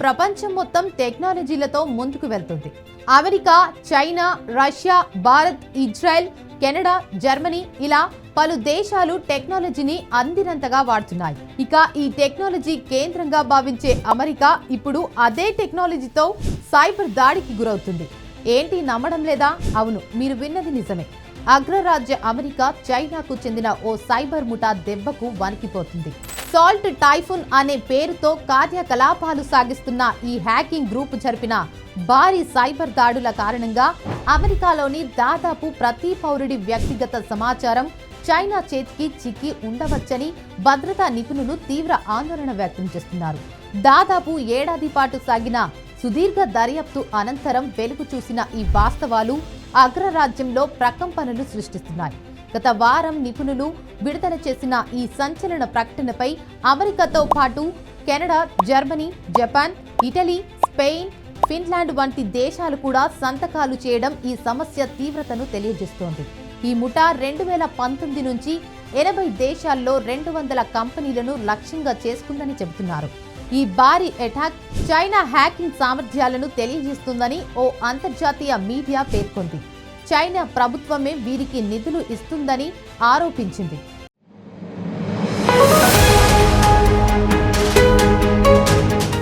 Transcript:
ప్రపంచం మొత్తం టెక్నాలజీలతో ముందుకు వెళ్తుంది. America, China, Russia, Bharat, Israel, Canada, Germany ఇలా పలు దేశాలు టెక్నాలజీని అందినంతగా వాడుతున్నాయి. ఇక ఈ టెక్నాలజీ కేంద్రంగా భావించే అమెరికా ఇప్పుడు అదే టెక్నాలజీతో సైబర్ దాడికి గురవుతుంది. ఏంటి నమ్మడం లేదా? అవును, మీరు విన్నది నిజమే. అగ్రరాజ్య అమెరికా చైనాకు చెందిన ఓ సైబర్ ముఠా దెబ్బకు వణికిపోతుంది. సాల్ట్ టైఫూన్ అనే పేరుతో కార్యకలాపాలు సాగిస్తున్న ఈ హ్యాకింగ్ గ్రూప్ జరిపిన భారీ సైబర్ దాడుల కారణంగా అమెరికాలోని దాదాపు ప్రతి పౌరుడి వ్యక్తిగత సమాచారం చైనా చేతికి చిక్కి ఉండవచ్చని భద్రతా నిపుణులు తీవ్ర ఆందోళన వ్యక్తం చేస్తున్నారు. దాదాపు ఏడాది పాటు సాగిన సుదీర్ఘ దర్యాప్తు అనంతరం వెలుగు చూసిన ఈ వాస్తవాలు అగ్రరాజ్యంలో ప్రకంపనలు సృష్టిస్తున్నాయి. గత వారం నిపుణులు విడుదల చేసిన ఈ సంచలన ప్రకటనపై అమెరికాతో పాటు Canada, Germany, Japan, Italy, Spain, Finland వంటి దేశాలు కూడా సంతకాలు చేయడం ఈ సమస్య తీవ్రతను తెలియజేస్తోంది. ఈ ముఠా 2019 నుంచి 80 దేశాల్లో 200 కంపెనీలను లక్ష్యంగా చేసుకుందని చెబుతున్నారు. ఈ భారీ అటాక్ చైనా హ్యాకింగ్ సామర్థ్యాలను తెలియజేస్తుందని ఓ అంతర్జాతీయ మీడియా పేర్కొంది. చైనా ప్రభుత్వమే వీరికి నిధులు ఇస్తుందని ఆరోపించింది.